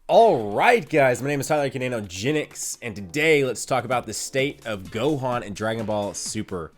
Alright guys, my name is Tyler Nanogenix, and today let's talk about the state of Gohan and Dragon Ball Super.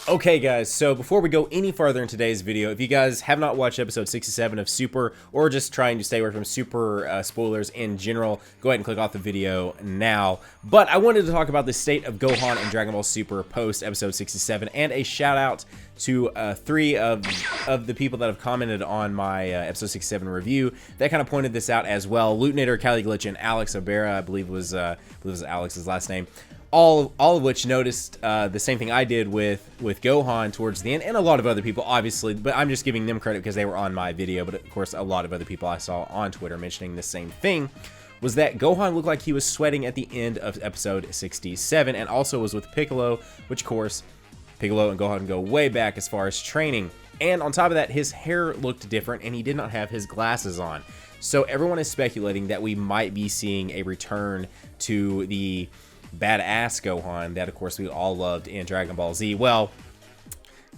Okay guys, so before we go any further in today's video, if you guys have not watched episode 67 of Super, or just trying to stay away from Super spoilers in general, go ahead and click off the video now. But I wanted to talk about the state of Gohan and Dragon Ball Super post episode 67, and a shout out to three of the people that have commented on my episode 67 review that kind of pointed this out as well. Lutinator, Cali Glitch, and Alex Obera, I believe was Alex's last name. All of which noticed the same thing I did with Gohan towards the end, and a lot of other people, obviously, but I'm just giving them credit because they were on my video. But of course, a lot of other people I saw on Twitter mentioning the same thing, was that Gohan looked like he was sweating at the end of episode 67, and also was with Piccolo, which of course, Piccolo and Gohan go way back as far as training. And on top of that, his hair looked different, and he did not have his glasses on. So everyone is speculating that we might be seeing a return to the badass Gohan that of course we all loved in Dragon Ball Z. Well,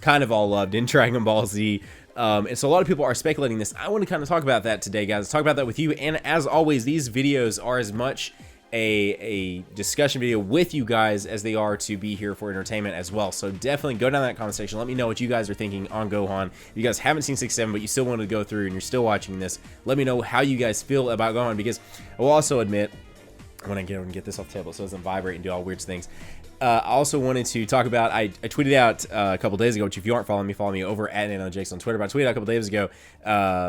kind of all loved in Dragon Ball Z. And so a lot of people are speculating this. I want to kind of talk about that today, guys. Talk about that with you. And as always, these videos are as much a discussion video with you guys as they are to be here for entertainment as well. So definitely go down that comment section. Let me know what you guys are thinking on Gohan. If you guys haven't seen 6-7, but you still want to go through and you're still watching this, let me know how you guys feel about Gohan, because I will also admit, I want to get this off the table so it doesn't vibrate and do all weird things. I also wanted to talk about, I tweeted out a couple days ago, which if you aren't following me, follow me over at Nanogenix on Twitter. But I tweeted out a couple days ago,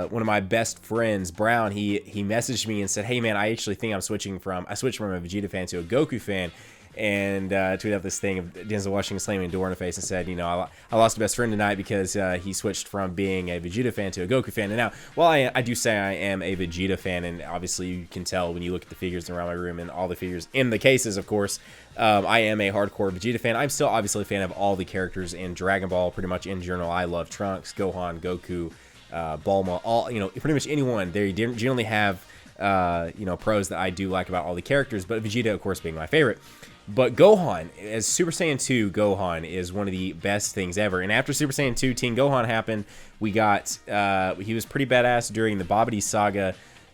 one of my best friends, Brown, he messaged me and said, hey man, I actually think I switched from a Vegeta fan to a Goku fan. And tweeted out this thing of Denzel Washington slamming a door in the face and said, you know, I lost a best friend tonight because he switched from being a Vegeta fan to a Goku fan. And now, while I do say I am a Vegeta fan, and obviously you can tell when you look at the figures around my room and all the figures in the cases, of course, I am a hardcore Vegeta fan. I'm still obviously a fan of all the characters in Dragon Ball, pretty much in general. I love Trunks, Gohan, Goku, Bulma, all, you know, pretty much anyone. They generally have, you know, pros that I do like about all the characters, but Vegeta, of course, being my favorite. But Gohan, as Super Saiyan 2 Gohan, is one of the best things ever. And after Super Saiyan 2 Teen Gohan happened, we got, he was pretty badass during the Babidi Saga,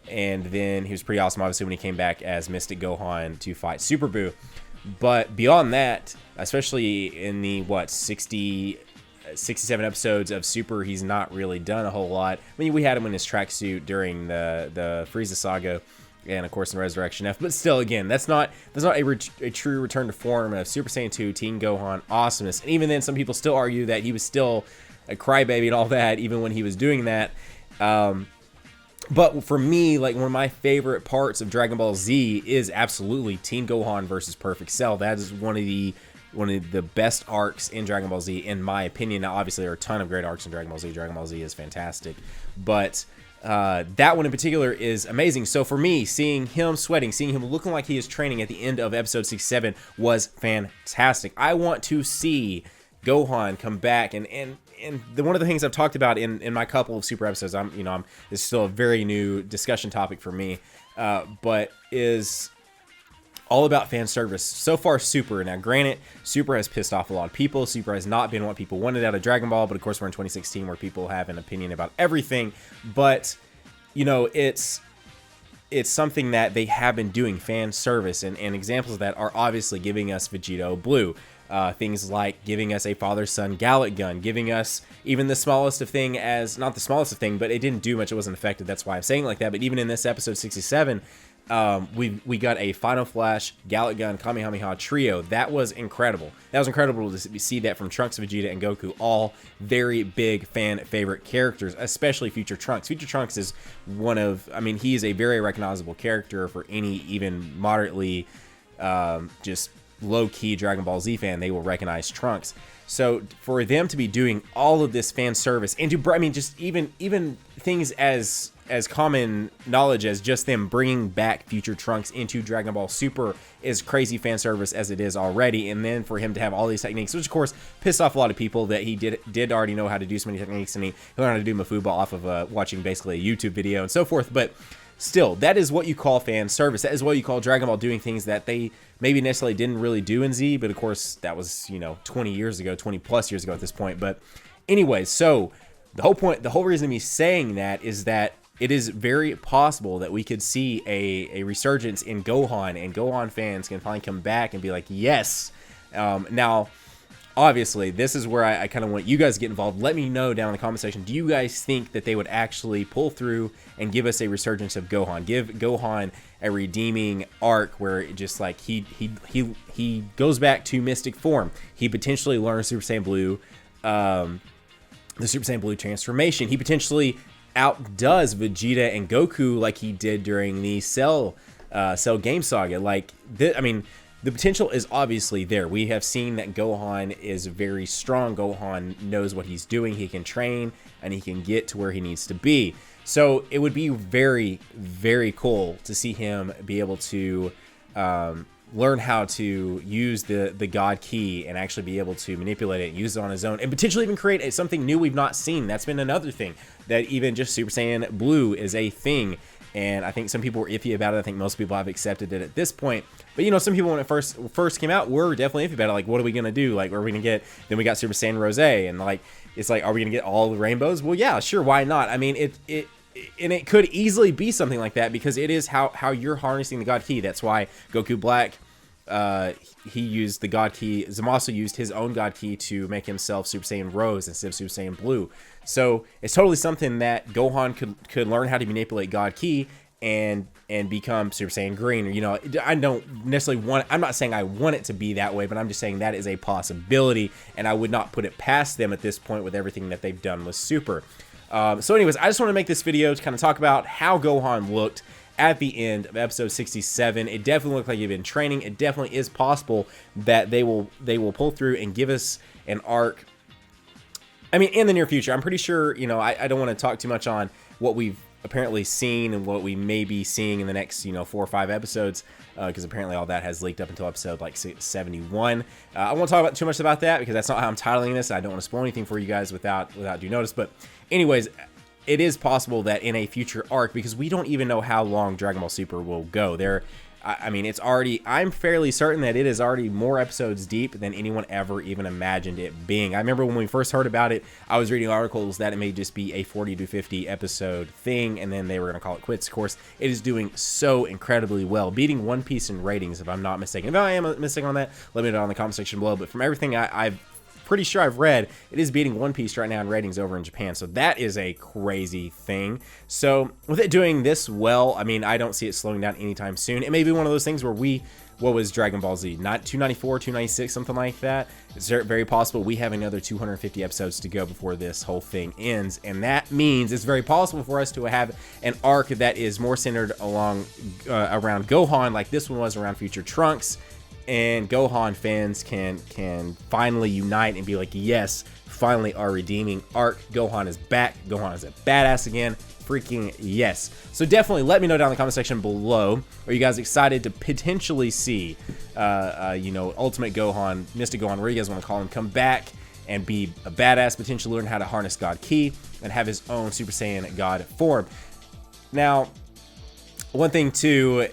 and then he was pretty awesome, obviously, when he came back as Mystic Gohan to fight Super Buu. But beyond that, especially in the, 67 episodes of Super, he's not really done a whole lot. I mean, we had him in his tracksuit during the Frieza Saga, and of course in Resurrection F, but still, again, that's not a true return to form of Super Saiyan 2 Teen Gohan awesomeness. And even then, some people still argue that he was still a crybaby and all that, even when he was doing that. But for me, like, one of my favorite parts of Dragon Ball Z is absolutely Teen Gohan versus Perfect Cell. That is one of the best arcs in Dragon Ball Z, in my opinion. Now, obviously, there are a ton of great arcs in Dragon Ball Z. Dragon Ball Z is fantastic, but that one in particular is amazing. So for me, seeing him sweating, seeing him looking like he is training at the end of episode 67 was fantastic. I want to see Gohan come back, and one of the things I've talked about in my couple of Super episodes, it's still a very new discussion topic for me, but is all about fan service. So far, Super. Now, granted, Super has pissed off a lot of people. Super has not been what people wanted out of Dragon Ball, but of course, we're in 2016 where people have an opinion about everything. But, you know, it's something that they have been doing, fan service, and examples of that are obviously giving us Vegito Blue. Things like giving us a father-son Gallic gun, giving us even the smallest of thing as, not the smallest of thing, but it didn't do much, it wasn't effective, that's why I'm saying it like that. But even in this episode 67, we got a Final Flash, Gallic Gun, Kamehameha trio. That was incredible. That was incredible to see that from Trunks, Vegeta, and Goku, all very big fan favorite characters, especially Future Trunks. Future Trunks is one of, I mean, he is a very recognizable character for any even moderately just low-key Dragon Ball Z fan. They will recognize Trunks. So for them to be doing all of this fan service, and to, I mean, just even things as common knowledge as just them bringing back Future Trunks into Dragon Ball Super is crazy fan service as it is already. And then for him to have all these techniques, which of course pissed off a lot of people that he did already know how to do so many techniques, and he learned how to do Mafuba off of watching basically a YouTube video and so forth. But still, that is what you call fan service. That is what you call Dragon Ball doing things that they maybe necessarily didn't really do in Z, but of course that was, you know, 20 years ago, 20 plus years ago at this point. But anyways, so the whole reason of me saying that is that it is very possible that we could see a resurgence in Gohan, and Gohan fans can finally come back and be like, yes. Now, obviously, this is where I kind of want you guys to get involved. Let me know down in the comment section. Do you guys think that they would actually pull through and give us a resurgence of Gohan? Give Gohan a redeeming arc where it just like he goes back to mystic form. He potentially learns Super Saiyan Blue, the Super Saiyan Blue transformation. He potentially outdoes Vegeta and Goku like he did during the Cell game saga. Like, I mean, the potential is obviously there. We have seen that Gohan is very strong. Gohan knows what he's doing. He can train and he can get to where he needs to be. So it would be very, very cool to see him be able to learn how to use the God Key and actually be able to manipulate it, use it on his own, and potentially even create something new we've not seen. That's been another thing, that even just Super Saiyan Blue is a thing. And I think some people were iffy about it. I think most people have accepted it at this point. But, you know, some people, when it first came out, were definitely iffy about it. Like, what are we going to do? Like, what are we going to get? Then we got Super Saiyan Rose. And, like, it's like, are we going to get all the rainbows? Well, yeah, sure. Why not? I mean, it could easily be something like that, because it is how you're harnessing the God Key. That's why Goku Black, he used the God Key. Zamasu used his own God Key to make himself Super Saiyan Rose instead of Super Saiyan Blue. So it's totally something that Gohan could learn how to manipulate God Key and become Super Saiyan Green. Or, you know, I don't necessarily want, I'm not saying I want it to be that way, but I'm just saying that is a possibility, and I would not put it past them at this point with everything that they've done with Super. So anyways, I just want to make this video to kind of talk about how Gohan looked at the end of episode 67. It definitely looked like he'd been training. It definitely is possible that they will pull through and give us an arc, I mean, in the near future. I'm pretty sure, you know, I don't want to talk too much on what we've apparently seen and what we may be seeing in the next, you know, 4 or 5 episodes, because apparently all that has leaked up until episode like 71. I won't talk about too much about that, because that's not how I'm titling this. I don't want to spoil anything for you guys without due notice. But anyways, it is possible that in a future arc, because we don't even know how long Dragon Ball Super will go. I mean, it's already, I'm fairly certain that it is already more episodes deep than anyone ever even imagined it being. I remember when we first heard about it, I was reading articles that it may just be a 40 to 50 episode thing, and then they were going to call it quits. Of course, it is doing so incredibly well, beating One Piece in ratings, if I'm not mistaken. If I am mistaken on that, let me know in the comment section below. But from everything I've pretty sure I've read, it is beating One Piece right now in ratings over in Japan. So that is a crazy thing. So with it doing this well, I mean, I don't see it slowing down anytime soon. It may be one of those things where what was Dragon Ball Z? Not 294, 296, something like that. It's very possible we have another 250 episodes to go before this whole thing ends. And that means it's very possible for us to have an arc that is more centered around Gohan, like this one was around Future Trunks. And Gohan fans can finally unite and be like, yes, finally our redeeming arc. Gohan is back. Gohan is a badass again. Freaking yes. So definitely let me know down in the comment section below. Are you guys excited to potentially see, you know, Ultimate Gohan, Mystic Gohan, whatever you guys want to call him, come back and be a badass, potentially learn how to harness God Ki and have his own Super Saiyan God form. Now, one thing to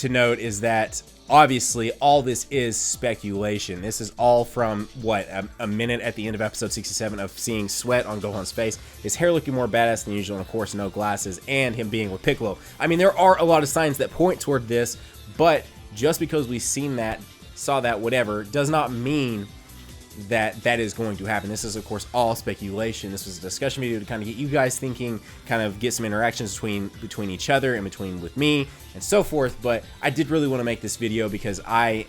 note is that obviously all this is speculation. This is all from what, a minute at the end of episode 67 of seeing sweat on Gohan's face, his hair looking more badass than usual, and of course no glasses, and him being with Piccolo. I mean, there are a lot of signs that point toward this, but just because we've seen that, saw that, whatever, does not mean that is going to happen. This is of course all speculation. This was a discussion video to kind of get you guys thinking, kind of get some interactions between each other and with me and so forth. But I did really want to make this video because I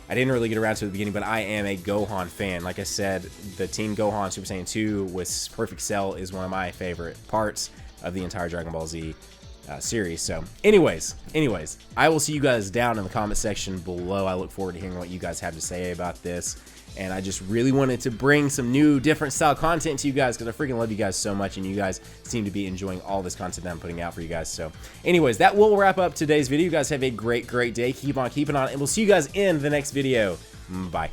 didn't really get around to it at the beginning, but I am a Gohan fan. Like I said, the Team Gohan Super Saiyan 2 with Perfect Cell is one of my favorite parts of the entire Dragon Ball Z series. So anyways, I will see you guys down in the comment section below. I look forward to hearing what you guys have to say about this. And I just really wanted to bring some new, different style content to you guys, because I freaking love you guys so much, and you guys seem to be enjoying all this content that I'm putting out for you guys. So anyways, that will wrap up today's video. You guys have a great day. Keep on keeping on, and we'll see you guys in the next video. Bye.